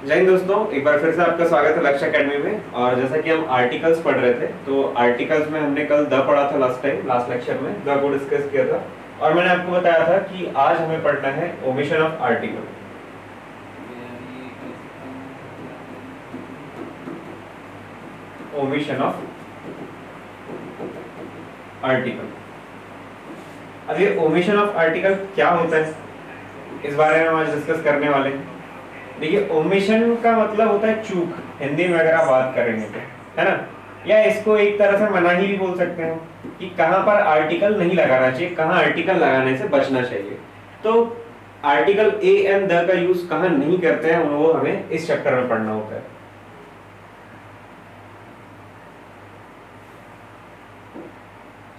जय हिंद दोस्तों, एक बार फिर से आपका स्वागत है लक्ष्य एकेडमी में। और जैसा कि हम आर्टिकल्स पढ़ रहे थे, तो आर्टिकल्स में हमने कल द पढ़ा था, लास्ट लेक्चर में द को डिस्कस किया था। और मैंने आपको बताया था कि आज हमें पढ़ना है omission of article. Omission of article. अब ये ओमिशन ऑफ आर्टिकल क्या होता है, इस बारे में हम आज डिस्कस करने वाले हैं। देखिए, ओमिशन का मतलब होता है चूक, हिंदी में अगर आप बात करेंगे तो, है ना। या इसको एक तरह से मनाही भी बोल सकते हैं कि कहां पर आर्टिकल नहीं लगाना चाहिए, कहां आर्टिकल लगाने से बचना चाहिए। तो आर्टिकल ए एंड द का यूज कहां नहीं करते हैं, वो हमें इस चैप्टर में पढ़ना होता है।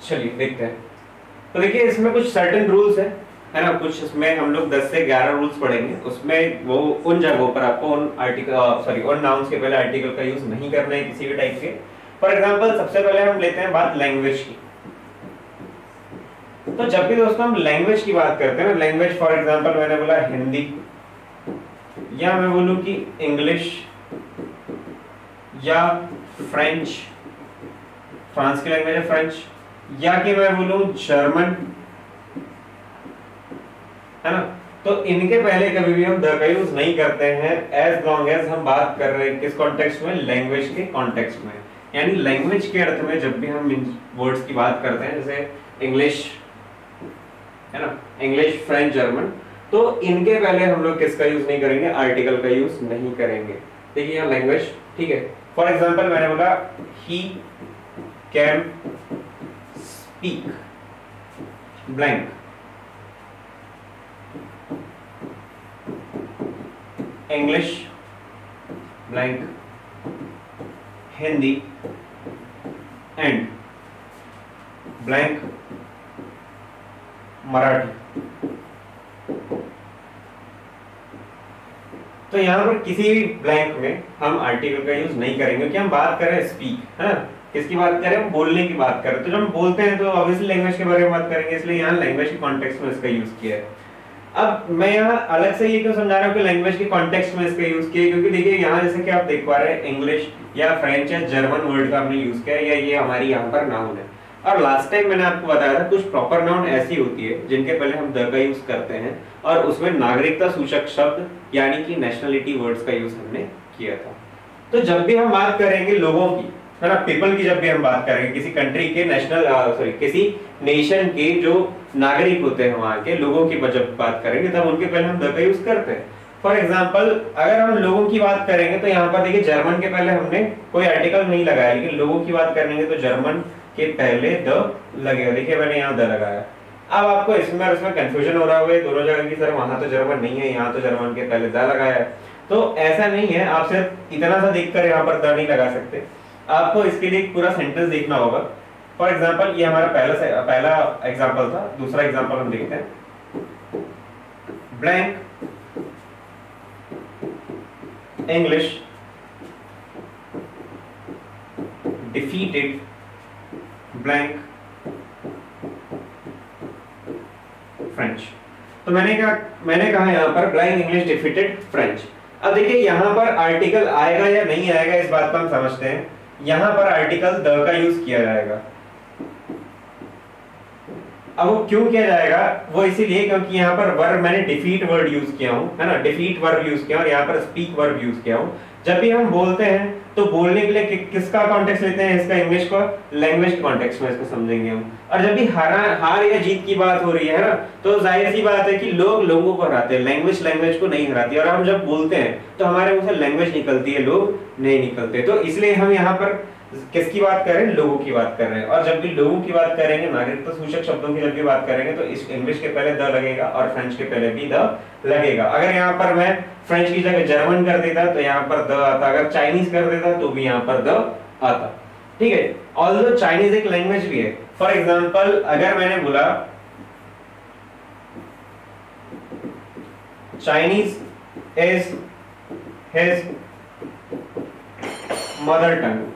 चलिए देखते हैं। तो देखिए, इसमें कुछ सर्टेन रूल्स है ना। कुछ इसमें हम लोग 10 से 11 रूल्स पढ़ेंगे। उसमें वो उन जगहों पर आपको उन नाउन्स के पहले आर्टिकल का यूज नहीं करना है किसी भी टाइप के। फॉर एग्जांपल, सबसे पहले हम लेते हैं बात लैंग्वेज की। तो जब भी दोस्तों हम लैंग्वेज की बात करते हैं ना, लैंग्वेज फॉर एग्जांपल मैंने बोला हिंदी, या मैं बोलूं कि इंग्लिश, या फ्रेंच, फ्रांस की लैंग्वेज है फ्रेंच, या कि मैं बोलूं जर्मन, है ना। तो इनके पहले कभी भी हम द का यूज नहीं करते हैं, एज लॉन्ग एज हम बात कर रहे हैं किस कॉन्टेक्स्ट में, लैंग्वेज के कॉन्टेक्स्ट में। यानी लैंग्वेज के अर्थ में जब भी हम इन वर्ड्स की बात करते हैं, जैसे इंग्लिश, है ना, इंग्लिश, फ्रेंच, जर्मन, तो इनके पहले हम लोग किसका यूज नहीं करेंगे, आर्टिकल का यूज नहीं करेंगे। देखिए यहाँ लैंग्वेज, ठीक है। फॉर एग्जाम्पल मैंने बोला he can speak blank, English blank, Hindi and blank, Marathi. तो यहां पर किसी भी ब्लैंक में हम आर्टिकल का यूज नहीं करेंगे, क्योंकि हम बात कर रहे हैं स्पीक, है ना। किसकी बात कर रहे हैं, हम बोलने की बात कर रहे हैं। तो जब हम बोलते हैं तो ऑब्वियसली लैंग्वेज के बारे में बात करेंगे, इसलिए यहाँ लैंग्वेज के कॉन्टेक्स्ट में इसका यूज किया है। अब मैं यहाँ अलग से ये क्यों समझा रहा हूँ कि लैंग्वेज के कॉन्टेक्स्ट में इसका यूज किया, क्योंकि देखिए यहाँ जैसे कि आप देख पा रहे हैं इंग्लिश या फ्रेंच या जर्मन वर्ड का हमने यूज किया, या ये हमारी यहाँ पर नाउन है। और लास्ट टाइम मैंने आपको बताया था कुछ प्रॉपर नाउन ऐसी होती है जिनके पहले हम द का यूज करते हैं, और उसमें नागरिकता सूचक शब्द यानी कि नेशनलिटी वर्ड्स का यूज हमने किया था। तो जब भी हम बात करेंगे लोगों की, है ना, पीपल की, जब भी हम बात करेंगे किसी कंट्री के किसी नेशन के जो नागरिक होते हैं, वहां के लोगों की जब बात करेंगे तब उनके पहले हम द का यूज करते हैं। फॉर एग्जाम्पल, अगर हम लोगों की बात करेंगे तो यहाँ पर देखिए जर्मन के पहले हमने कोई आर्टिकल नहीं लगाया, लेकिन लोगों की बात करेंगे तो जर्मन के पहले द लगेगा। देखिए मैंने यहाँ द लगाया। अब आपको इसमें और इसमें कंफ्यूजन हो रहा होगा दोनों जगह की, सर वहां तो जर्मन नहीं है, यहाँ तो जर्मन के पहले द लगाया है। तो ऐसा नहीं है, आप सिर्फ इतना सा देखकर यहाँ पर द नहीं लगा सकते, आपको इसके लिए पूरा सेंटेंस देखना होगा। फॉर एग्जाम्पल, ये हमारा पहला एग्जाम्पल था। दूसरा एग्जाम्पल हम देखते हैं, blank English defeated blank French. तो मैंने कहा यहाँ पर ब्लैंक इंग्लिश डिफीटेड फ्रेंच। अब देखिए यहाँ पर आर्टिकल आएगा या नहीं आएगा, इस बात पर हम समझते हैं। यहाँ पर आर्टिकल द का यूज किया जाएगा। अब वो क्यों किया जाएगा, वो इसीलिए क्योंकि यहाँ पर वर्ब मैंने डिफीट वर्ड यूज किया हूँ, है ना, डिफीट वर्ब यूज किया और यहाँ पर स्पीक वर्ब यूज किया हूँ। जब भी हम बोलते हैं तो बोलने के लिए किसका कॉन्टेक्स्ट लेते हैं, इसका, इंग्लिश का, लैंग्वेज के कॉन्टेक्स्ट में इसको समझेंगे हम। और जब भी हार या जीत की बात हो रही है ना, तो जाहिर सी बात है कि लोग लोगों को हराते हैं, लैंग्वेज को नहीं हराती। और हम जब बोलते हैं तो हमारे मुंह से लैंग्वेज निकलती है, लोग नहीं निकलते। तो इसलिए हम यहाँ पर किसकी बात कर रहे हैं, लोगों की बात कर रहे हैं। और जब भी लोगों की बात करेंगे, नागरिकता सूचक शब्दों की जब भी बात करेंगे, तो इस इंग्लिश के पहले द लगेगा और फ्रेंच के पहले भी द लगेगा। अगर यहाँ पर मैं फ्रेंच की जगह जर्मन कर देता तो यहाँ पर द आता, अगर चाइनीज कर देता तो भी यहाँ पर द आता, ठीक है। ऑल्दो चाइनीज एक लैंग्वेज भी है। फॉर एग्जाम्पल, अगर मैंने बोला Chinese is his mother tongue,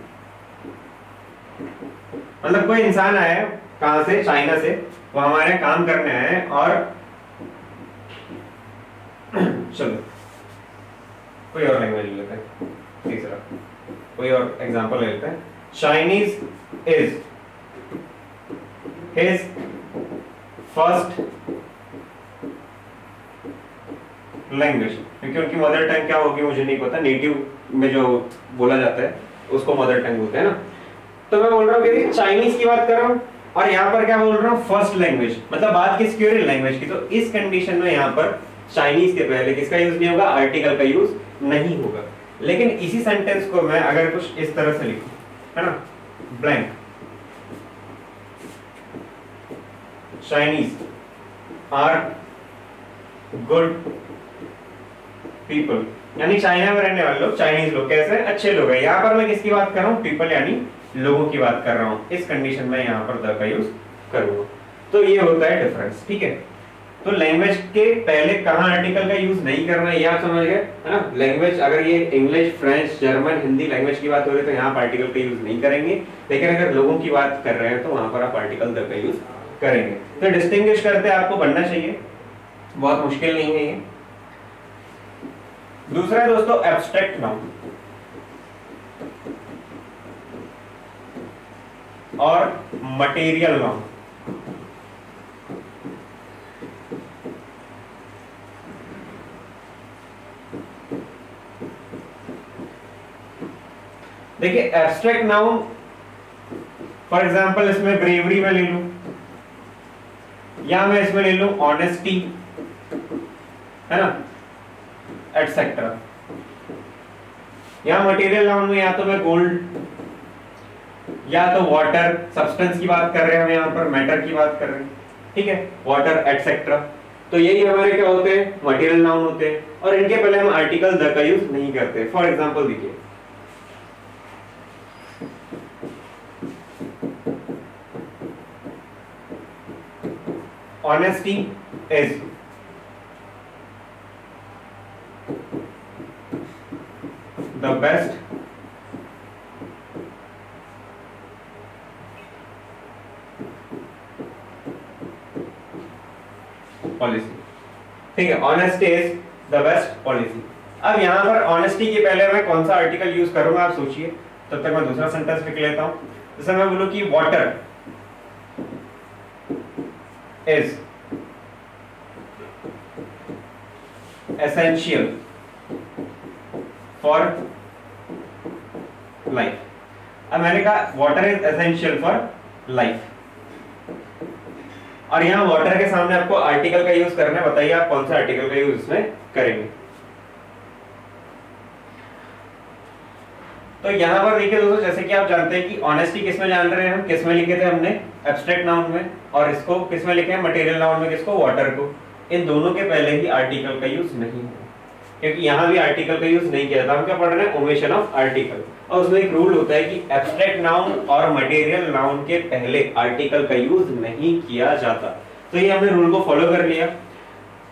मतलब कोई इंसान आया है कहां से, चाइना से, वो हमारे काम करने आए और चलो कोई और लैंग्वेज ले लेते हैं, तीसरा कोई और एग्जांपल ले लेते हैं। Chinese is his first language, क्योंकि उनकी मदर टंग क्या होगी मुझे नहीं पता, नेटिव में जो बोला जाता है उसको मदर टंग बोलते हैं ना। तो मैं बोल रहा हूँ कि चाइनीज की बात कर रहा हूँ और यहाँ पर क्या बोल रहा हूँ, फर्स्ट लैंग्वेज, मतलब बात किसकी हो रही है, लैंग्वेज की। तो इस कंडीशन में यहाँ पर चाइनीज के पहले किसका यूज नहीं होगा, आर्टिकल का यूज नहीं होगा। लेकिन इसी सेंटेंस को मैं अगर कुछ इस तरह से लिखूं, है ना, blank Chinese are good people, यानी चाइना में रहने वाले लोग, चाइनीज लोग कैसे, अच्छे लोग हैं। यहाँ पर मैं किसकी बात कर रहा हूँ, पीपल यानी लोगों की बात कर रहा हूँ। इस कंडीशन में यहाँ पर द का यूज करूंगा। तो ये होता है डिफरेंस, ठीक है। तो लैंग्वेज के पहले कहाँ आर्टिकल का यूज नहीं करना है, ये आप समझ गए, है ना। लैंग्वेज अगर ये English, French, German, Hindi language की बात हो रही है तो यहाँ आर्टिकल का यूज नहीं करेंगे। लेकिन अगर लोगों की बात कर रहे हैं तो वहां पर आप आर्टिकल द का यूज करेंगे। तो डिस्टिंग्विश करते आपको बनना चाहिए, बहुत मुश्किल नहीं है ये। दूसरा है दोस्तों एब्स्ट्रैक्ट नाउन और मटेरियल नाउन। देखिए एब्स्ट्रैक्ट नाउन फॉर एग्जांपल इसमें ब्रेवरी में ले लूं, या मैं इसमें ले लूं ऑनेस्टी, है ना, एटसेट्रा। यहां मटेरियल नाउन में या तो मैं गोल्ड या तो वाटर, सब्सटेंस की बात कर रहे हैं हम, यहां पर मैटर की बात कर रहे हैं, ठीक है, वाटर एटसेट्रा। तो यही हमारे क्या होते हैं, मटेरियल नाउन होते हैं। और इनके पहले हम आर्टिकल द का यूज नहीं करते। फॉर एग्जांपल देखिए, honesty is the best policy, ठीक है, honesty is the best policy। अब यहां पर honesty के पहले मैं कौन सा आर्टिकल यूज करूंगा आप सोचिए, तब तक मैं दूसरा सेंटेंस लिख लेता हूं। जैसे मैं बोलूं कि water is essential for life। अब मैंने कहा water is essential for life, और यहां वाटर के सामने आपको आर्टिकल का यूज करना है। बताइए आप कौन सा आर्टिकल का यूज इसमें करेंगे। तो यहां पर देखिए दोस्तों, जैसे कि आप जानते हैं कि ऑनेस्टी किसमें जान रहे हैं हम, किसमें लिखे थे हमने, एब्स्ट्रैक्ट नाउन में, और इसको किसमें लिखे हैं, मटेरियल नाउन में, किसको, वाटर को। इन दोनों के पहले ही आर्टिकल का यूज नहीं है, क्योंकि यहां भी आर्टिकल का यूज नहीं किया था। हम क्या पढ़ रहे हैं, ओमिशन ऑफ आर्टिकल। और उसमें एक रूल होता है कि एब्स्ट्रैक्ट नाउन और मटेरियल नाउन के पहले आर्टिकल का यूज नहीं किया जाता। तो ये हमने रूल को फॉलो कर लिया।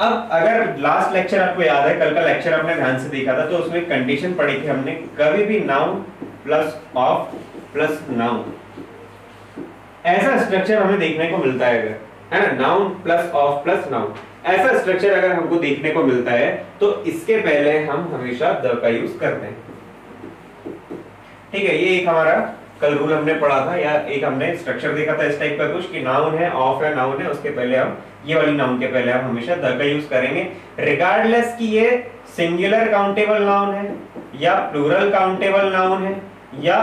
अब अगर लास्ट लेक्चर आपको याद है, कल का लेक्चर आपने ध्यान से देखा था, तो उसमें कंडीशन पढ़ी थी हमने, कभी भी noun plus of plus noun, ऐसा स्ट्रक्चर हमें देखने को मिलता है, है ना, noun plus of plus noun, ऐसा स्ट्रक्चर अगर हमको देखने को मिलता है तो इसके पहले हम हमेशा द का यूज करते हैं, ठीक है। ये एक हमारा कल रूल हमने पढ़ा था, या एक हमने स्ट्रक्चर देखा था इस टाइप का कुछ, कि नाउन है, ऑफ है, नाउन है, उसके पहले हम ये वाली नाउन के पहले हम हमेशा द का यूज करेंगे, रिगार्डलेस कि ये सिंगुलर काउंटेबल नाउन है या प्लूरल काउंटेबल नाउन है या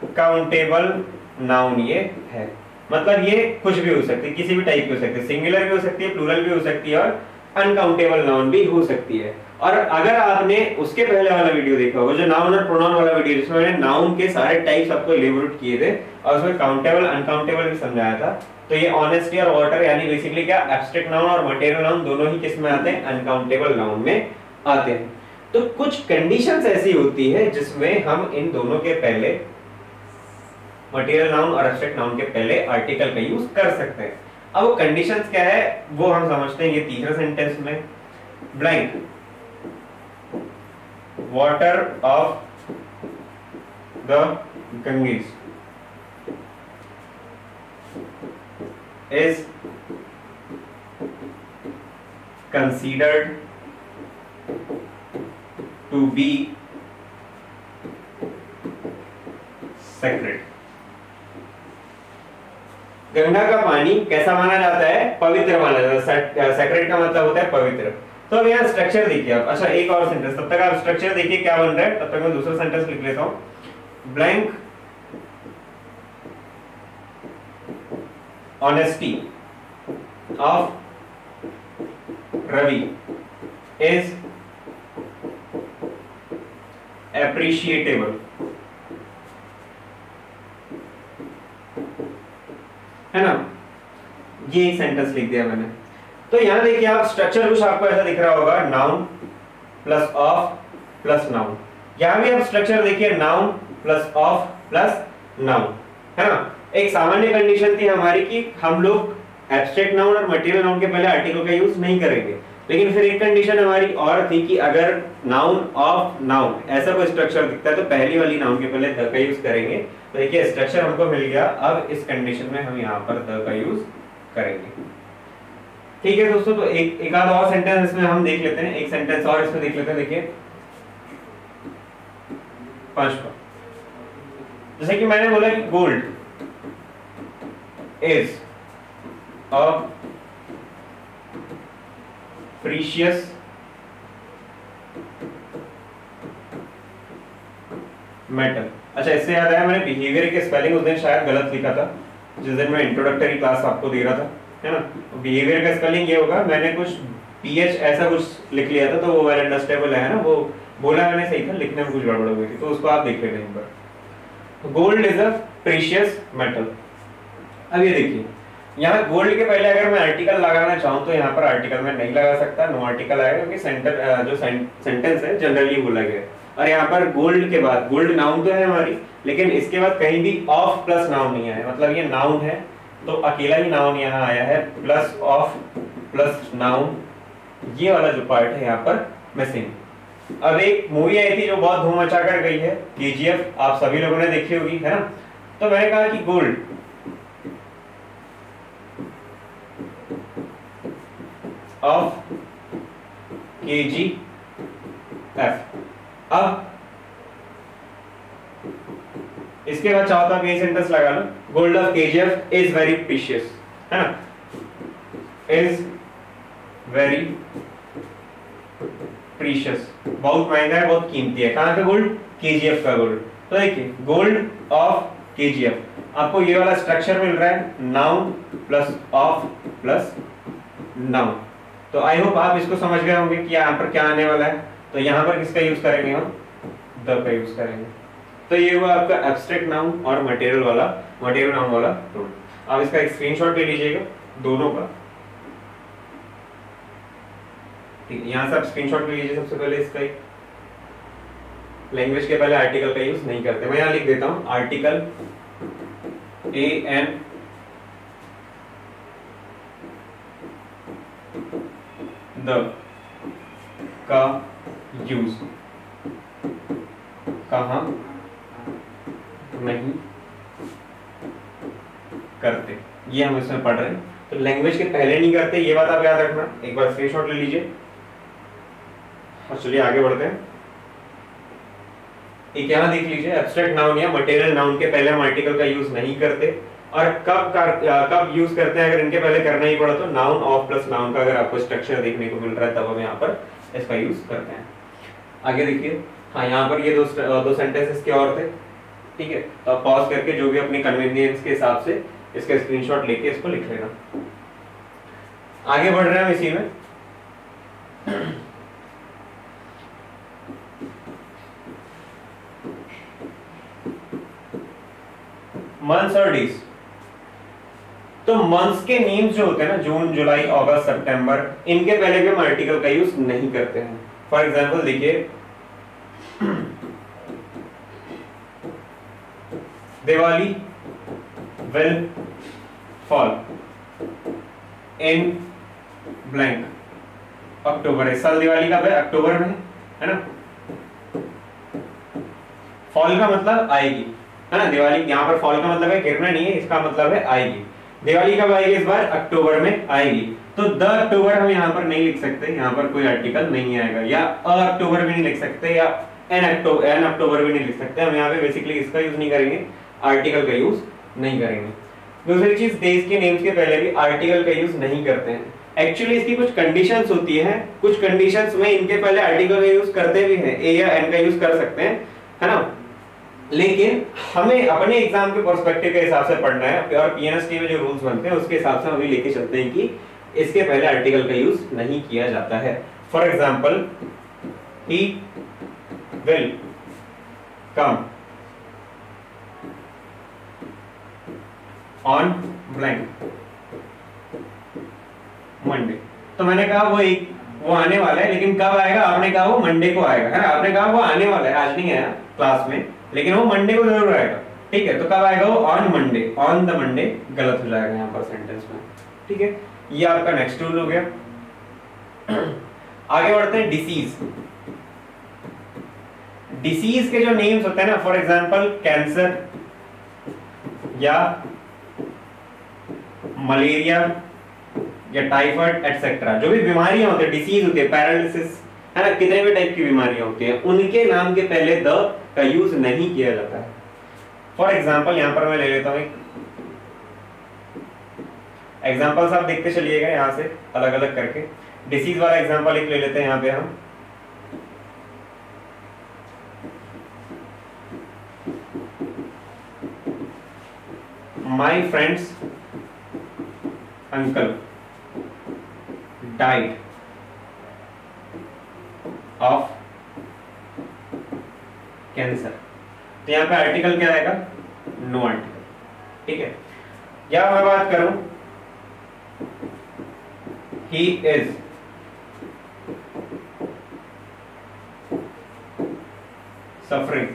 अनकाउंटेबल नाउन ये है। मतलब ये कुछ भी हो सकती है, किसी भी टाइप की हो सकती है, सिंगुलर भी हो सकती है, प्लूरल भी हो सकती है, और अनकाउंटेबल नाउन भी हो सकती है। और अगर आपने उसके पहले वाला वीडियो देखा होगा, जो नाउन और प्रोनाउन वाला वीडियो, जिसमें मैंने नाउन के सारे टाइप्स आपको इलेबोरेट किए थे और उसमें काउंटेबल अनकाउंटेबल भी समझाया था, तो ये ऑनेस्टी और वाटर यानी बेसिकली क्या, एब्स्ट्रैक्ट नाउन और मटेरियल नाउन दोनों ही किस में आते हैं, अनकाउंटेबल नाउन में आते हैं। तो कुछ कंडीशंस ऐसी होती है जिसमें हम इन दोनों के पहले, मटेरियल नाउन और एब्स्ट्रैक्ट नाउन के पहले आर्टिकल का यूज कर सकते हैं। अब वो कंडीशंस क्या है वो हम समझते हैं ये तीसरे सेंटेंस में। Blank water of the Ganges is considered to be sacred. Ganga का पानी कैसा माना जाता है? पवित्र माना जाता है। सेक्रेड का मतलब होता है पवित्र। तो अब यहाँ स्ट्रक्चर देखिए आप। अच्छा एक और सेंटेंस, तब तक आप स्ट्रक्चर देखिए क्या बन रहा है, तब तक मैं दूसरा सेंटेंस लिख लेता हूं। Blank honesty of Ravi is appreciable, है ना। ये एक सेंटेंस लिख दिया मैंने। तो यहां देखिए आप, स्ट्रक्चर कुछ आपको ऐसा दिख रहा होगा, noun plus of plus noun. यहां भी आप स्ट्रक्चर देखिए, noun plus of plus noun, है ना। एक सामान्य कंडीशन थी हमारी कि हम लोग एब्स्ट्रैक्ट नाउन और मटेरियल नाउन के पहले आर्टिकल का यूज नहीं करेंगे, लेकिन फिर एक कंडीशन हमारी और थी कि अगर नाउन ऑफ नाउन ऐसा कोई स्ट्रक्चर दिखता है तो पहली वाली नाउन के पहले द का यूज करेंगे। तो देखिए स्ट्रक्चर हमको मिल गया। अब इस कंडीशन में हम यहाँ पर द का यूज करेंगे। ठीक है दोस्तों, तो एक आध और सेंटेंस इसमें हम देख लेते हैं। एक सेंटेंस और इसमें देख लेते हैं। देखिए 5 का, जैसे कि मैंने बोला कि gold is a precious metal. अच्छा इससे याद आया, मैंने बिहेवियर के स्पेलिंग उस दिन शायद गलत लिखा था, जिस दिन मैं इंट्रोडक्टरी क्लास आपको दे रहा था, है ना। बिहेवियर का स्पेलिंग ये होगा, मैंने कुछ पीएच ऐसा कुछ लिख लिया था, तो वो वेल अंडरस्टैंडेबल है ना, वो बोला मैंने सही था, लिखने में कुछ गड़बड़ हो गई थी, तो उसको आप देख लेना एक बार। Gold is a precious metal. अब ये देखिए, यहाँ गोल्ड के पहले अगर मैं आर्टिकल लगाना चाहूँ तो यहाँ पर आर्टिकल मैं नहीं लगा सकता, नो आर्टिकल आएगा, क्योंकि जो सेंटेंस है जनरली बोला गया है। और यहाँ पर गोल्ड के बाद, गोल्ड नाउन तो है हमारी, लेकिन इसके बाद कहीं भी ऑफ प्लस नाउन नहीं आया, मतलब ये नाउन है तो अकेला ही नाउन यहाँ आया है, प्लस ऑफ प्लस नाउन, ये वाला जो पार्ट है यहाँ पर मिसिंग। अब एक मूवी आई थी जो बहुत धूम मचा कर गई है, केजीएफ, आप सभी लोगों ने देखी होगी, है ना। तो मैंने कहा कि गोल्ड ऑफ KGF। अब इसके बाद चाहो तो आप ये सेंटेंस लगा लो, gold of KGF is very precious, है ना, इज वेरी प्रीशियस, बहुत महंगा है, बहुत कीमती है। कहां का गोल्ड? KGF का गोल्ड। तो देखिए गोल्ड ऑफ KGF, आपको ये वाला स्ट्रक्चर मिल रहा है, noun plus of plus noun. तो आई होप आप इसको समझ गए होंगे कि यहाँ पर क्या आने वाला है। तो यहाँ पर किसका यूज करेंगे हम? द का यूज करेंगे। तो ये हुआ आपका एब्स्ट्रैक्ट नाउन और मटेरियल नाउन वाला रूल। आप इसका एक स्क्रीनशॉट ले लीजिएगा दोनों का, ठीक है। यहाँ से आप स्क्रीनशॉट ले लीजिए। सबसे पहले इसका एक, लैंग्वेज के पहले आर्टिकल का यूज नहीं करते, मैं यहाँ लिख देता हूँ आर्टिकल AN द का यूज कहां नहीं करते, ये हम इसमें पढ़ रहे हैं। तो लैंग्वेज के पहले नहीं करते, ये बात आप याद रखना। एक बार स्क्रीनशॉट ले लीजिए और चलिए आगे बढ़ते हैं। एक यहाँ देख लीजिए, एब्स्ट्रैक्ट नाउन या मटेरियल नाउन के पहले हम आर्टिकल का यूज नहीं करते, और कब यूज करते हैं, अगर इनके पहले करना ही पड़ा तो नाउन ऑफ प्लस नाउन का अगर आपको स्ट्रक्चर देखने को मिल रहा है तब हम यहाँ पर इसका यूज करते हैं। आगे देखिए, हाँ यहाँ पर ये दो सेंटेंसेस के और थे, ठीक है। तो आप पॉज करके जो भी अपनी कन्वीनियंस के हिसाब से इसका स्क्रीनशॉट लेके इसको लिख लेना। आगे बढ़ रहे हैं हम इसी में। मंथ्स और डेज, तो मंथ्स के नेम्स जो होते हैं ना, जून जुलाई अगस्त सितंबर, इनके पहले भी हम आर्टिकल का यूज नहीं करते हैं। फॉर एग्जांपल देखिए, Diwali will fall in blank October. इस साल दिवाली कब है? अक्टूबर में, है ना। फॉल का मतलब आएगी, है ना। दिवाली यहाँ पर फॉल का मतलब है गिरना नहीं है, इसका मतलब है आएगी। दिवाली कब आएगी? इस बार अक्टूबर में आएगी। तो द अक्टूबर हम यहाँ पर नहीं लिख सकते, यहाँ पर कोई आर्टिकल नहीं आएगा, या अ अक्टूबर भी नहीं लिख सकते, या एन अक्टूबर भी नहीं लिख सकते। हम यहाँ पे बेसिकली इसका यूज नहीं करेंगे, आर्टिकल का यूज नहीं करेंगे। दूसरी चीज, देश के नेम्स के पहले भी आर्टिकल का यूज नहीं करते हैं। एक्चुअली इसकी कुछ कंडीशंस होती हैं, कुछ कंडीशंस में इनके पहले आर्टिकल का यूज करते भी हैं, ए या एन का यूज कर सकते हैं, है ना। लेकिन हमें अपने एग्जाम के पर्सपेक्टिव के हिसाब से पढ़ना है, और पीएनएसटी में जो रूल्स बनते हैं उसके हिसाब से हम लेके चलते हैं कि इसके पहले आर्टिकल का यूज नहीं किया जाता है। For example, he will come on blank Monday. तो मैंने कहा वो आने वाला है, लेकिन कब आएगा? आपने कहा वो मंडे को आएगा, है ना। आपने कहा वो आने वाला है, आज नहीं आया क्लास में, लेकिन वो मंडे को जरूर आएगा, ठीक है। तो कब आएगा वो? On Monday. On the Monday गलत हो जाएगा यहाँ पर सेंटेंस में, ठीक है। ये आपका नेक्स्ट रूल हो गया। आगे बढ़ते हैं, डिसीज। डिसीज के जो नेम्स होते हैं ना, फॉर एग्जांपल कैंसर या मलेरिया या टाइफाइड एटसेट्रा, जो भी बीमारियां होती है, डिसीज होती है, पैरालिसिस, है ना, कितने भी टाइप की बीमारियां होती हैं, उनके नाम के पहले द का यूज नहीं किया जाता है। फॉर एग्जांपल यहां पर मैं ले लेता हूं एक एग्जांपल्स, आप देखते चलिएगा यहां से अलग अलग करके। डिसीज वाला एग्जांपल एक ले लेते हैं यहां पे हम। My friends uncle died of cancer. तो यहां पे आर्टिकल क्या आएगा? नो आर्टिकल, ठीक है। या मैं बात करूं, he is suffering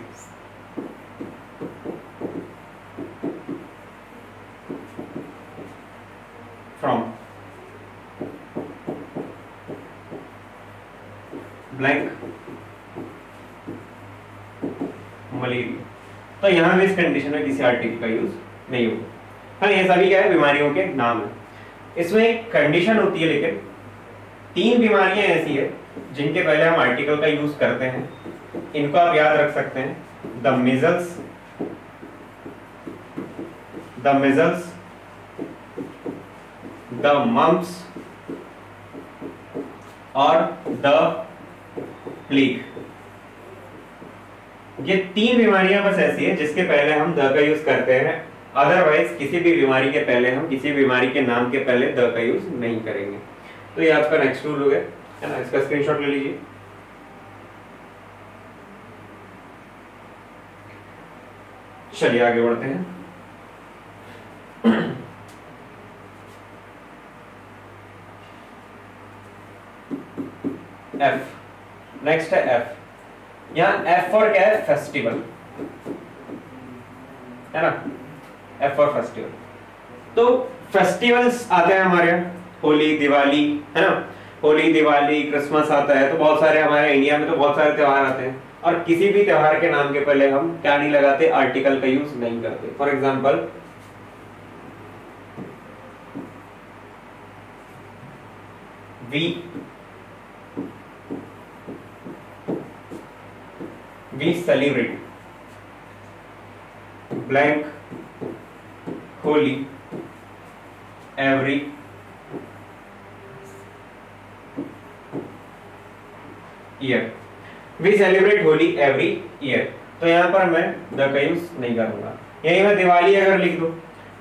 from blank malaria. तो यहां भी इस कंडीशन में किसी आर्टिकल का यूज नहीं होगा। हाँ, ये सभी क्या है? बीमारियों के नाम है। इसमें एक कंडीशन होती है, लेकिन 3 बीमारियां ऐसी है जिनके पहले हम आर्टिकल का यूज करते हैं। इनको आप याद रख सकते हैं, द मिजल्स, द मम्प्स और द प्लेग। ये 3 बीमारियां बस ऐसी है जिसके पहले हम द का यूज करते हैं, अदरवाइज किसी भी बीमारी के पहले हम किसी बीमारी के नाम के पहले द का यूज नहीं करेंगे। तो ये आपका नेक्स्ट रूल हो गया, है ना। इसका स्क्रीनशॉट ले लीजिए। चलिए आगे बढ़ते हैं। एफ, नेक्स्ट है एफ। यहां एफ और क्या है? फेस्टिवल, है ना। एफ और फेस्टिवल, तो फेस्टिवल्स आते हैं हमारे यहाँ, होली, दिवाली, है ना। होली, दिवाली, क्रिसमस आता है, तो बहुत सारे हमारे इंडिया में तो बहुत सारे त्योहार आते हैं, और किसी भी त्योहार के नाम के पहले हम क्या नहीं लगाते? आर्टिकल का यूज नहीं करते। For example, we celebrate blank Holi every year। We celebrate Holi every year। तो यहाँ पर मैं द का यूज नहीं करूंगा। यही मैं दिवाली अगर लिख दूं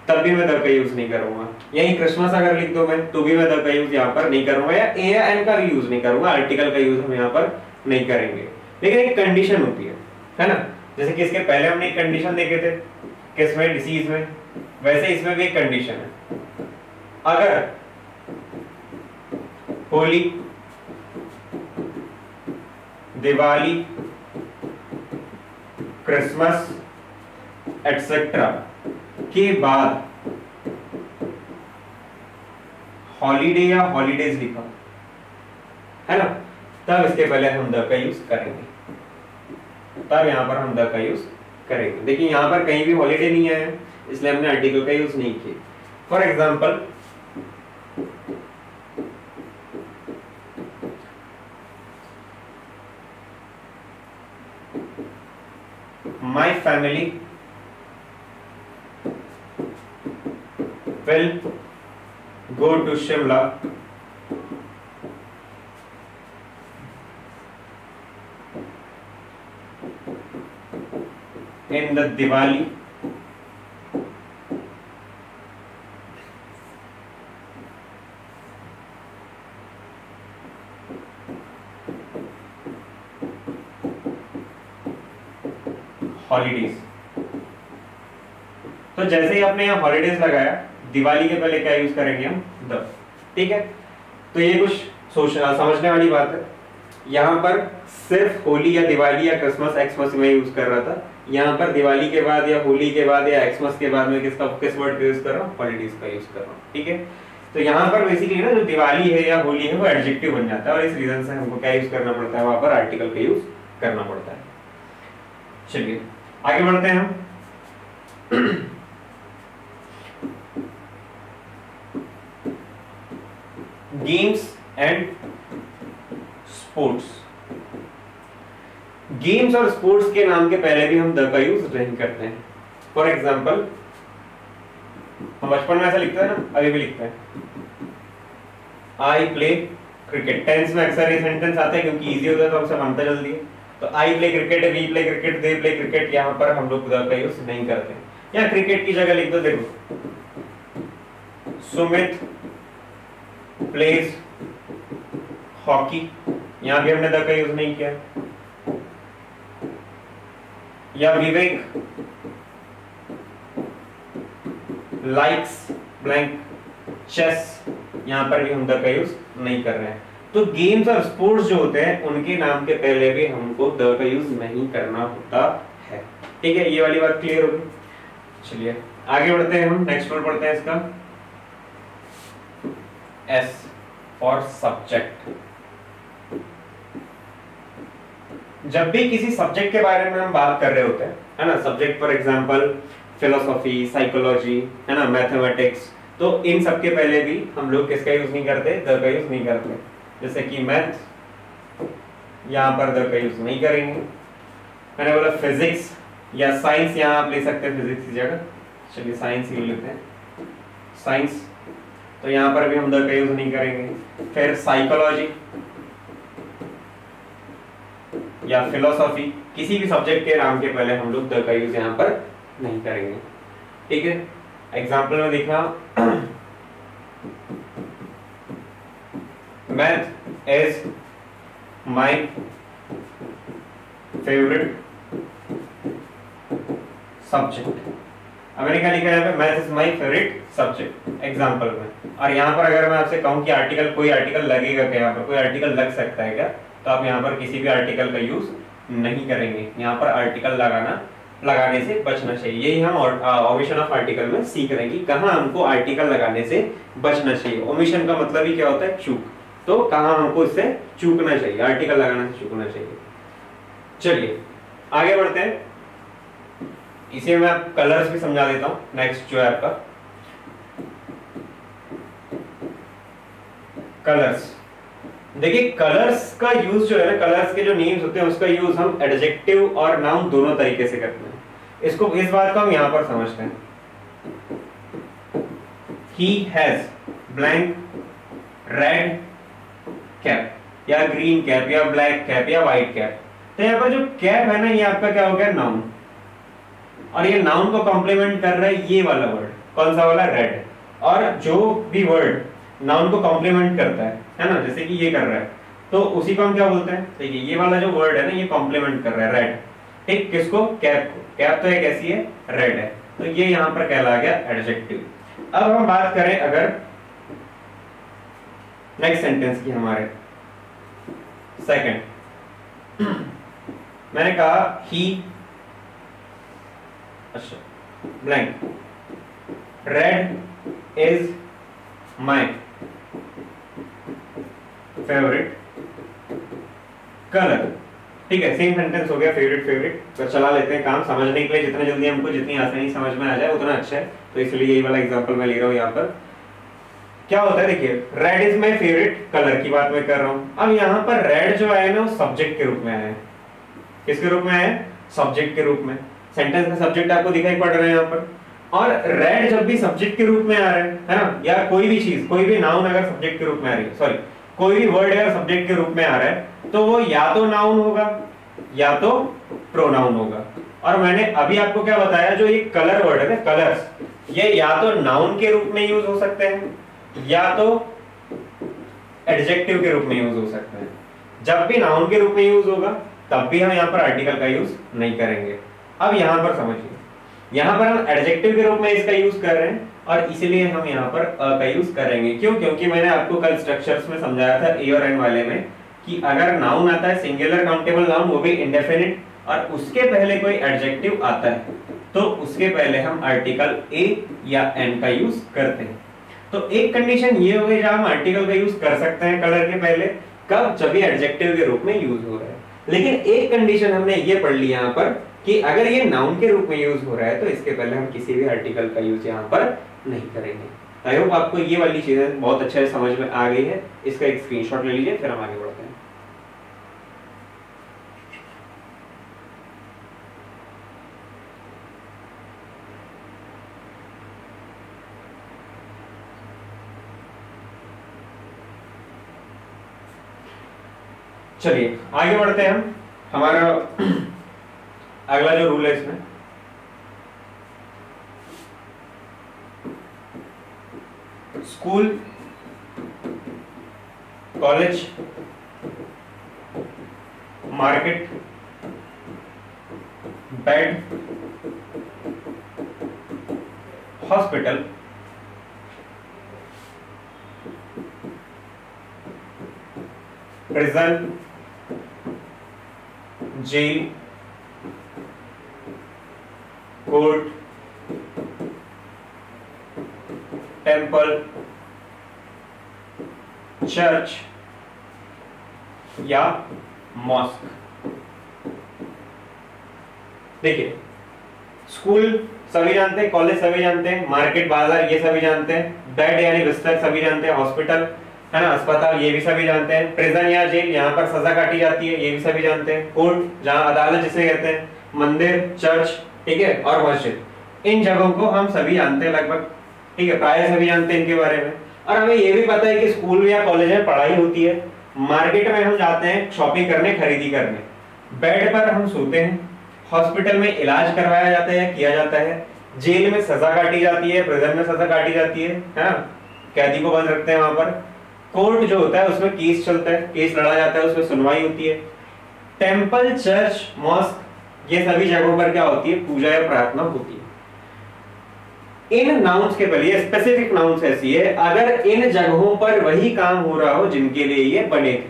तब भी मैं द का यूज नहीं करूंगा। यही क्रिसमस अगर लिख दूं मैं तो भी मैं द का यूज यहाँ पर नहीं करूंगा, या ए या एन का भी यूज नहीं करूंगा। आर्टिकल का यूज हम यहाँ पर नहीं करेंगे। लेकिन एक कंडीशन होती है ना। जैसे कि इसके पहले हमने एक कंडीशन देखे थे, किसमें? डिसीज में। वैसे इसमें भी एक कंडीशन है, अगर होली, दिवाली, क्रिसमस एटसेट्रा के बाद हॉलीडे या हॉलीडेज लिखा है ना, तब इसके पहले हम द का यूज करेंगे, तब यहां पर हम द का यूज करेंगे। देखिए यहां पर कहीं भी हॉलीडे नहीं आया है, इसलिए हमने आर्टिकल का यूज नहीं किया। For example, my family will go to Shimla in the Diwali holidays. तो जैसे ही आपने यहाँ हॉलीडेज लगाया, दिवाली के पहले क्या यूज करेंगे हम? द। ठीक है, तो ये कुछ समझने वाली बात है। यहाँ पर सिर्फ होली या दिवाली या क्रिसमस एक्समस में यूज कर रहा था, यहाँ पर दिवाली के बाद या होली के बाद या एक्समस के बाद में किस वर्ड का यूज कर रहा हूँ? हॉलीडेज का यूज कर रहा हूँ। ठीक है, तो यहाँ पर बेसिकली ना जो दिवाली है या होली है वो एडजेक्टिव बन जाता है, और इस रीजन से हमको क्या यूज करना पड़ता है? वहां पर आर्टिकल का यूज करना पड़ता है। चलिए आगे बढ़ते हैं हम। Games and sports. गेम्स और स्पोर्ट्स के नाम के पहले भी हम द का यूज नहीं करते हैं। फॉर एग्जाम्पल, हम बचपन में ऐसा लिखते हैं ना, अभी भी लिखते हैं, आई प्ले क्रिकेट। टेंस में अक्सर ये सेंटेंस आता है क्योंकि इजी होता है तो हमसे बनता जल्दी है। तो I play cricket, we play cricket, they play cricket, यहाँ पर हम लोग द का यूज नहीं करते हैं। यहाँ क्रिकेट की जगह लिख दो, देखो, सुमित प्लेज हॉकी, यहाँ भी हमने द का यूज नहीं किया। या विवेक लाइक्स ब्लैंक चेस, यहां पर भी हम द का यूज नहीं कर रहे हैं। तो गेम्स और स्पोर्ट्स जो होते हैं उनके नाम के पहले भी हमको द का यूज नहीं करना होता है। ठीक है, ये वाली बात क्लियर होगी। चलिए आगे बढ़ते हैं, हम नेक्स्ट वर्ड पढ़ते हैं इसका, एस फॉर सब्जेक्ट। जब भी किसी सब्जेक्ट के बारे में हम बात कर रहे होते हैं, है ना, subject for example philosophy, psychology, है ना, मैथमेटिक्स, तो इन सब के पहले भी हम लोग किसका यूज नहीं करते? द का यूज नहीं करते। जैसे कि मैथ, यहाँ पर द का यूज नहीं करेंगे। मैंने बोला फिजिक्स या साइंस, यहाँ आप ले सकते हैं फिजिक्स की जगह, चलिए साइंस ही लेते हैं, साइंस, तो यहाँ पर भी हम द का यूज नहीं करेंगे। फिर साइकोलॉजी या फिलोसॉफी, किसी भी सब्जेक्ट के नाम के पहले हम लोग द का यूज यहाँ पर नहीं करेंगे। ठीक है, एग्जाम्पल में देखना, math is my favourite subject. अब मैंने क्या लिखा है? Math is my favourite subject example में। और यहाँ पर अगर मैं आपसे कहूँ कि आर्टिकल, कोई आर्टिकल लगेगा क्या? यहाँ पर कोई आर्टिकल लग सकता है क्या? तो आप यहाँ पर किसी भी आर्टिकल का यूज नहीं करेंगे। यहाँ पर आर्टिकल लगाने से बचना चाहिए। यही हम ओमिशन ऑफ आर्टिकल में सीख रहे हैं कि कहाँ हमको आर्टिकल लगाने से बचना चाहिए। ओमिशन का मतलब ही क्या होता है? चूक। तो कहाँ हमको इससे चूकना चाहिए, आर्टिकल लगाने से चूकना चाहिए। चलिए आगे बढ़ते हैं, इसे मैं कलर्स भी समझा देता हूँ। नेक्स्ट जो है आपका कलर्स। देखिए कलर्स का यूज जो है ना, कलर्स के जो नेम्स होते हैं उसका यूज हम एडजेक्टिव और नाउन दोनों तरीके से करते हैं। इसको, इस बात को हम यहां पर समझते हैं। He has blank red cap या ग्रीन कैप या ब्लैक कैप या व्हाइट कैप। तो यहाँ पर जो कैप है ना, ये आपका क्या हो गया? नाउन। और ये नाउन को कॉम्प्लीमेंट कर रहा है ये वाला वर्ड, कौन सा वाला? रेड। और जो भी वर्ड नाउन को कॉम्प्लीमेंट करता है ना, जैसे कि ये कर रहा है, तो उसी को हम क्या बोलते हैं? देखिए ये वाला जो वर्ड है ना, ये कॉम्प्लीमेंट कर रहा है रेड। ठीक, किसको? कैप को। कैप तो एक ऐसी है, रेड है, तो ये यहाँ पर कहला गया एडजेक्टिव। अब हम बात करें अगर नेक्स्ट सेंटेंस की, हमारे सेकंड, मैंने कहा ही, अच्छा blank red is my favourite colour. ठीक है, सेम सेंटेंस हो गया, फेवरेट फेवरेट। तो चला लेते हैं काम समझने के लिए, जितना जल्दी हमको जितनी आसानी समझ में आ जाए उतना अच्छा है। तो इसलिए यही वाला एग्जांपल मैं ले रहा हूँ। यहाँ पर क्या होता है, देखिए red is my favourite colour की बात मैं कर रहा हूँ। अब यहाँ पर रेड जो आया ना, वो सब्जेक्ट के रूप में आया है। किसके रूप में आया? सब्जेक्ट के रूप में, सेंटेंस का सब्जेक्ट आपको दिखाई पड़ रहा है यहाँ पर। और रेड जब भी सब्जेक्ट के रूप में आ रहा है ना, या कोई भी चीज, कोई भी नाउन अगर सब्जेक्ट के रूप में आ रही है, सॉरी कोई भी वर्ड अगर सब्जेक्ट के रूप में आ रहा है, तो वो या तो नाउन होगा या तो प्रोनाउन होगा। और मैंने अभी आपको क्या बताया, जो ये कलर वर्ड है ना, कलर्स, ये या तो नाउन के रूप में यूज हो सकते हैं या तो एडजेक्टिव के रूप में यूज हो सकते हैं। जब भी नाउन के रूप में यूज होगा तब भी हम यहाँ पर आर्टिकल का यूज नहीं करेंगे। अब यहाँ पर समझिए, यहाँ पर हम एडजेक्टिव के रूप में इसका यूज कर रहे हैं और इसीलिए हम यहाँ पर अ का यूज करेंगे। क्यों? क्योंकि मैंने आपको कल स्ट्रक्चर्स में समझाया था ए और एन वाले में कि अगर नाउन आता है सिंगुलर काउंटेबल नाउन, वो भी इंडेफिनिट, और उसके पहले कोई एडजेक्टिव आता है तो उसके पहले हम आर्टिकल ए या एन का यूज करते हैं। तो एक कंडीशन ये हो गई जब हम आर्टिकल का यूज कर सकते हैं कलर के पहले, कब? जब ये एडजेक्टिव के रूप में यूज हो रहा है। लेकिन एक कंडीशन हमने ये पढ़ ली यहाँ पर कि अगर ये नाउन के रूप में यूज हो रहा है तो इसके पहले हम किसी भी आर्टिकल का यूज यहाँ पर नहीं करेंगे। आई होप आपको ये वाली चीजें बहुत अच्छे से समझ में आ गई है। इसका एक स्क्रीनशॉट ले लीजिए, फिर हम आगे बढ़ते हैं। चलिए आगे बढ़ते हैं हम। हमारा अगला जो रूल है इसमें, school, college, market, bed, hospital, prison, jail, court, temple, church या मॉस्क। देखिए, स्कूल सभी जानते हैं, कॉलेज सभी जानते हैं, मार्केट बाजार ये सभी जानते हैं, बेड यानी बिस्तर सभी जानते हैं, हॉस्पिटल है ना अस्पताल ये भी सभी जानते हैं, प्रिजन या जेल यहाँ पर सजा काटी जाती है ये भी सभी जानते हैं, कोर्ट जहाँ अदालत जिसे कहते हैं, मंदिर, चर्च, ठीक है, और मस्जिद, इन जगहों को हम सभी जानते हैं लगभग, ठीक है, प्राय सभी जानते हैं इनके बारे में। और हमें ये भी पता है कि स्कूल या कॉलेज में पढ़ाई होती है, मार्केट में हम जाते हैं शॉपिंग करने, खरीदी करने, बेड पर हम सोते हैं, हॉस्पिटल में इलाज करवाया जाता है या किया जाता है, जेल में सजा काटी जाती है, प्रिजन में सजा काटी जाती है ना, कैदी को बंद रखते हैं वहां पर, कोर्ट जो होता है उसमें केस चलता है, केस लड़ा जाता है, उसमें सुनवाई होती है, टेम्पल, चर्च, मॉस्क ये सभी जगहों पर क्या होती है, पूजा या प्रार्थना होती है। इन नाउन्स के पहले ये स्पेसिफिक नाउन्स ऐसी है अगर इन जगहों पर वही काम हो रहा हो जिनके लिए ये बने थे।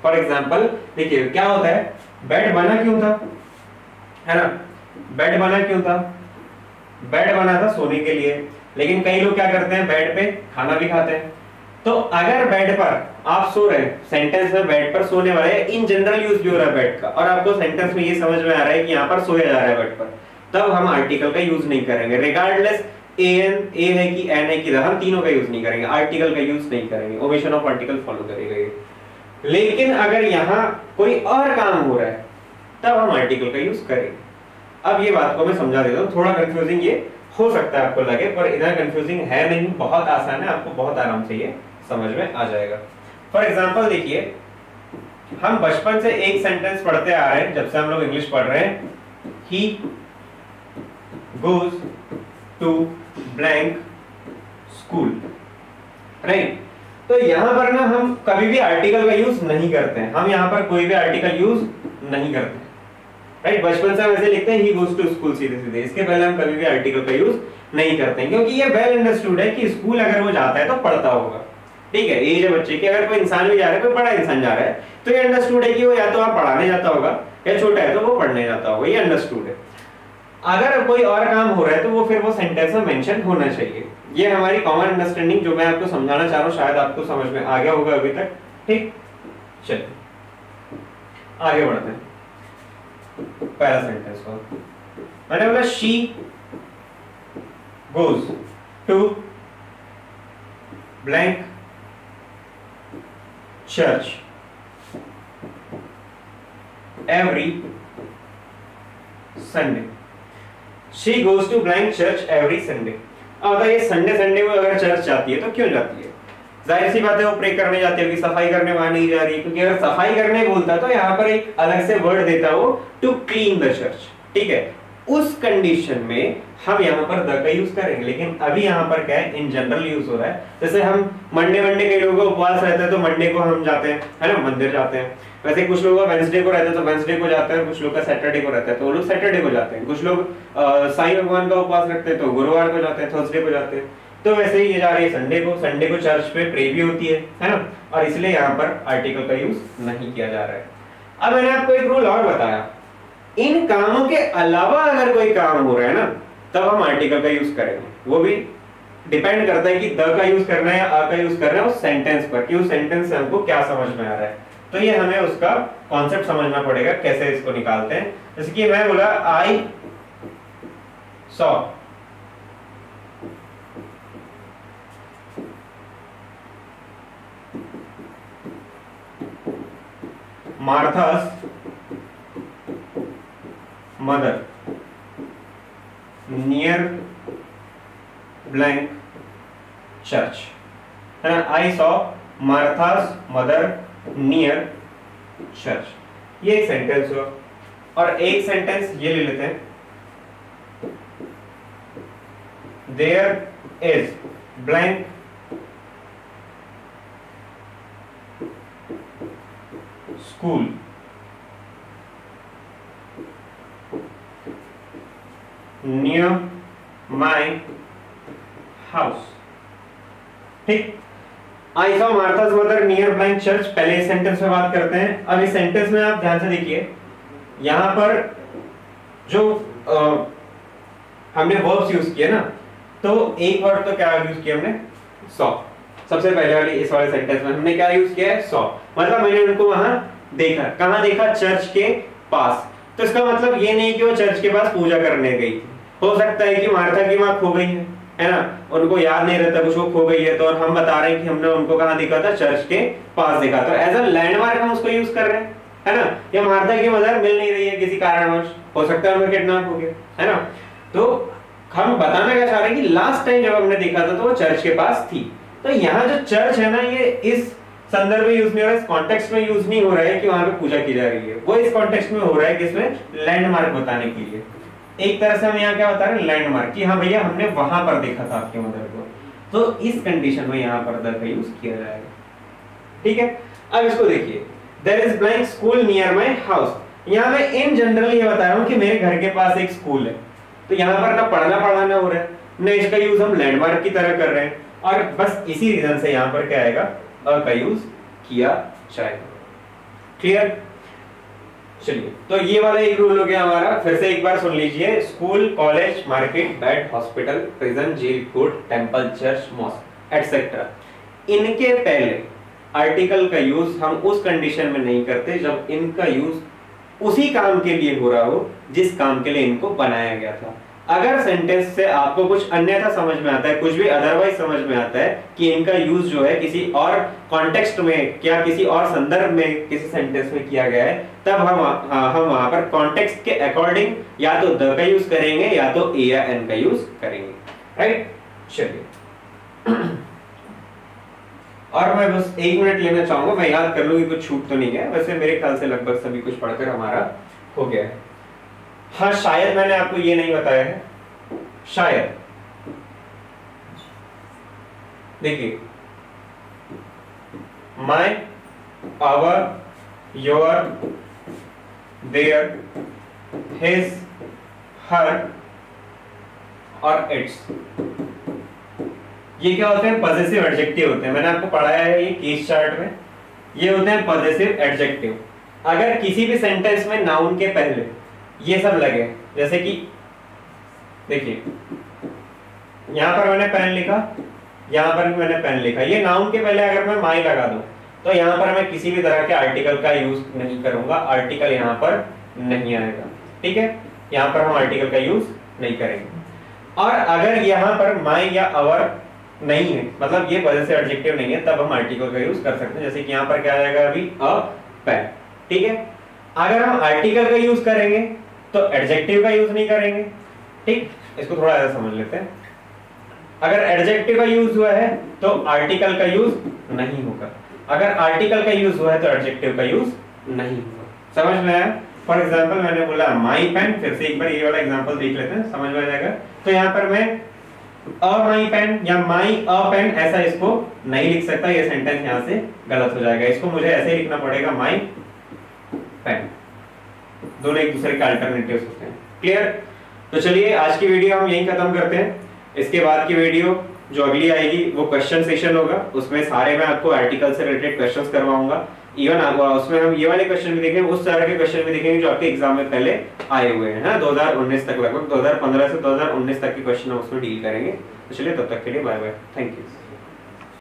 फॉर एग्जाम्पल देखिए क्या होता है, बेड बना क्यों था, है ना, बेड बना क्यों था, बेड बना था सोने के लिए, लेकिन कई लोग क्या करते हैं, बेड पे खाना भी खाते हैं। तो अगर बेड पर आप सो रहे हैं, सेंटेंस में बेड पर सोने वाले, इन जनरल यूज भी हो रहा है बेड का, और आपको सेंटेंस में ये समझ में आ रहा है कि यहाँ पर सोया जा रहा है बेड पर, तब हम आर्टिकल का यूज नहीं करेंगे, रिगार्डलेस ए है कि एन है कि हम तीनों का यूज नहीं करेंगे, आर्टिकल का यूज नहीं करेंगे, ओमिशन ऑफ आर्टिकल फॉलो करेगा ये। लेकिन अगर यहाँ कोई और काम हो रहा है तब हम आर्टिकल का यूज करेंगे। अब ये बात को मैं समझा देता हूँ, थोड़ा कंफ्यूजिंग ये हो सकता है आपको लगे, पर इतना कंफ्यूजिंग है नहीं, बहुत आसान है, आपको बहुत आराम से ये समझ में आ जाएगा। फॉर एग्जाम्पल देखिए, हम बचपन से एक सेंटेंस पढ़ते आ रहे हैं, जब से हम लोग इंग्लिश पढ़ रहे हैं, he goes to blank school, right. तो यहां पर ना हम कभी भी आर्टिकल का यूज नहीं करते हैं, हम यहां पर कोई भी आर्टिकल यूज नहीं करते, राइट। बचपन से हम ऐसे लिखते हैं ही गोज टू स्कूल सीधे सीधे, इसके पहले हम कभी भी आर्टिकल का यूज नहीं करते हैं, क्योंकि ये वेल अंडरस्टूड है कि स्कूल अगर वो जाता है तो पढ़ता होगा, ठीक है। एज है बच्चे की, अगर कोई इंसान भी जा रहा है, कोई बड़ा इंसान जा रहा है, तो ये अंडरस्टूड है कि वो या तो वहां पढ़ाने जाता होगा, या छोटा है तो वो पढ़ने जाता होगा, ये अंडरस्टूड है। अगर कोई और काम हो रहा है तो वो फिर वो सेंटेंस में मेंशन होना चाहिए, ये हमारी कॉमन अंडरस्टैंडिंग जो मैं आपको समझाना चाह रहा हूँ, शायद आपको समझ में आ गया होगा अभी तक, ठीक। चलिए आगे बढ़ते हैं। पहला सेंटेंस को मैंने बोला, she goes to blank church every Sunday. She goes to blank church every Sunday. अब ये संडे संडे को अगर चर्च जाती है तो क्यों जाती है? जाहिर सी बात है वो प्रे करने जाती है, कि सफाई करने वहां नहीं जा रही, क्योंकि अगर सफाई करने बोलता तो यहाँ पर एक अलग से वर्ड देता वो, टू क्लीन द चर्च। ठीक है, उस कंडीशन में हम यहाँ पर द का यूज करेंगे, लेकिन अभी यहाँ पर क्या है, इन जनरल यूज हो रहा है। जैसे हम मंडे कई लोगों का उपवास रहता है तो मंडे को हम जाते हैं, है ना, मंदिर जाते हैं। वैसे कुछ लोगों का वेंसडे को रहता है तो वेंसडे को जाते हैं, कुछ लोग का सैटरडे को रहता है तो वो लोग सैटरडे को जाते हैं, कुछ लोग साईं भगवान का उपवास रखते हैं तो गुरुवार को जाते हैं, थर्सडे को जाते हैं। तो वैसे ही ये जा रही है संडे को चर्च पे प्रे भी होती है ना, और इसलिए यहाँ पर आर्टिकल का यूज नहीं किया जा रहा है। अब मैंने आपको एक रूल और बताया, इन कामों के अलावा अगर कोई काम हो रहा है ना, तब हम आर्टिकल का यूज करेंगे। वो भी डिपेंड करता है कि द का यूज करना है या अ का यूज करना है उस सेंटेंस पर, कि उस सेंटेंस से हमको क्या समझ में आ रहा है। तो ये हमें उसका कॉन्सेप्ट समझना पड़ेगा, कैसे इसको निकालते हैं। जैसे कि मैं बोला I saw, Martha's mother near blank church, है ना। I saw Martha's mother near church, ये एक सेंटेंस हुआ। और एक सेंटेंस ये ले लेते हैं, there is blank school near my house. ठीक, I saw Martha's mother near blank church, पहले इस सेंटेंस में बात करते हैं। अब इस सेंटेंस में आप ध्यान से देखिए, यहां पर जो हमने वर्ब्स यूज किए ना, तो एक वर्ड तो क्या यूज किया हमने, सॉ। सबसे पहले वाली इस वाले सेंटेंस में हमने क्या यूज किया है, सॉ। मतलब मैंने उनको वहां देखा, कहां देखा, चर्च के पास। तो इसका मतलब ये नहीं कि वो चर्च के पास पूजा करने गई थी। हो सकता है कि मार्था की मां खो गई है ना, उनको याद नहीं रहता कुछ, वो खो गई है, तो और हम बता रहे हैं कि हमने उनको कहां देखा था, चर्च के पास देखा। तो एज अ लैंडमार्क हम उसको यूज कर रहे हैं, है ना। या मार्था की मदर मिल नहीं रही है किसी कारणवश, हो सकता है उनका किडनैप हो गया, है ना। तो हम बताना क्या चाह रहे हैं कि लास्ट टाइम जब हमने देखा था तो वो चर्च के पास थी। तो यहाँ जो चर्च है ना, ये इस संदर्भ में यूज नहीं हो रहा है, इस कॉन्टेक्स्ट में यूज नहीं हो रहा है कि वहां पे पूजा की जा रही है। वो इस कॉन्टेक्स्ट में हो रहा है कि इसमें लैंडमार्क बताने के लिए। एक तरह से हम यहाँ क्या बता रहे हैं, लैंडमार्क, कि हाँ भैया हमने वहां पर देखा था आपके मदर को। तो इस कंडीशन में यहाँ पर द का यूज किया जाएगा। ठीक है, अब इसको देखिए, there is blank school near my house. यहाँ मैं इन जनरल ये बता रहा हूँ कि मेरे घर के पास एक स्कूल है। तो यहाँ पर ना पढ़ना पढ़ाना हो रहा है, न इसका यूज हम लैंडमार्क की तरह कर रहे हैं, और बस इसी रीजन से यहाँ पर क्या आएगा, अ का यूज किया जाएगा। क्लियर? चलिए, तो ये वाला एक रूल हो गया हमारा। फिर से एक बार सुन लीजिए, school, college, market, bed, hospital, prison, jail, court, temple, church, mosque etcetera, इनके पहले आर्टिकल का यूज हम उस कंडीशन में नहीं करते जब इनका यूज उसी काम के लिए हो रहा हो जिस काम के लिए इनको बनाया गया था। अगर सेंटेंस से आपको कुछ अन्यथा समझ में आता है, कुछ भी अदरवाइज समझ में आता है कि इनका यूज जो है किसी और कॉन्टेक्स्ट में, क्या किसी और संदर्भ में, किसी सेंटेंस में किया गया है, तब हम वहां पर कॉन्टेक्स्ट के अकॉर्डिंग या तो द का यूज करेंगे या तो ए या एन का यूज करेंगे। राइट, चलिए। और मैं बस 1 मिनट लेना चाहूंगा, मैं याद कर लूं कि कुछ छूट तो नहीं गया। वैसे मेरे ख्याल से लगभग सभी कुछ पढ़कर हमारा हो गया है। हाँ, शायद मैंने आपको ये नहीं बताया है, शायद देखिए, my, our, your, their, his, her और इट्स, ये क्या होते हैं, पॉजेसिव एडजेक्टिव होते हैं। मैंने आपको पढ़ाया है ये केस चार्ट में, ये होते हैं पॉजेसिव एडजेक्टिव। अगर किसी भी सेंटेंस में नाउन के पहले ये सब लगे, जैसे कि देखिए यहां पर मैंने पेन लिखा, यहां पर भी मैंने पेन लिखा, ये नाउन के पहले अगर मैं माई लगा दूं तो यहां पर मैं किसी भी तरह के आर्टिकल का यूज नहीं करूंगा, आर्टिकल यहां पर नहीं आएगा। ठीक है, यहां पर हम आर्टिकल का यूज नहीं करेंगे। और अगर यहां पर माई या अवर नहीं है, मतलब ये पॉजेसिव एडजेक्टिव नहीं है, तब हम आर्टिकल का यूज कर सकते हैं। जैसे कि यहां पर क्या आएगा अभी, अ पेन। ठीक है, अगर हम आर्टिकल का यूज करेंगे तो एडजेक्टिव का यूज नहीं करेंगे। ठीक, इसको थोड़ा ऐसा समझ लेते हैं। अगर एडजेक्टिव का यूज हुआ है तो आर्टिकल का यूज नहीं होगा, अगर आर्टिकल का यूज हुआ है तो एडजेक्टिव का यूज नहीं होगा। समझ में आया? फॉर एग्जांपल मैंने बोला माई पेन, फिर से एक बार ये वाला एग्जांपल देख लेते हैं, समझ में आ जाएगा। तो यहाँ पर मैं अ माई पेन या माई अ पेन ऐसा इसको नहीं लिख सकता, ये सेंटेंस यहाँ से गलत हो जाएगा। इसको मुझे ऐसे लिखना पड़ेगा माई पेन। दोनों एक दूसरे के अल्टरनेटिव्स होते हैं। क्लियर? तो चलिए आज की वीडियो हम यहीं खत्म करते हैं। इसके बाद की वीडियो जो अगली आएगी वो क्वेश्चन सेशन होगा, उसमें सारे मैं आपको आर्टिकल से रिलेटेड क्वेश्चंस करवाऊंगा। इवन उसमें हम ये वाले क्वेश्चन भी देखेंगे, उस तरह के क्वेश्चन भी देखेंगे जो आपके एग्जाम में पहले आए हुए हैं 2019 तक, लगभग 2015 से 2019 तक के क्वेश्चन हम उसमें डील करेंगे। तो चलिए तब तक के लिए बाय बाय, थैंक यू।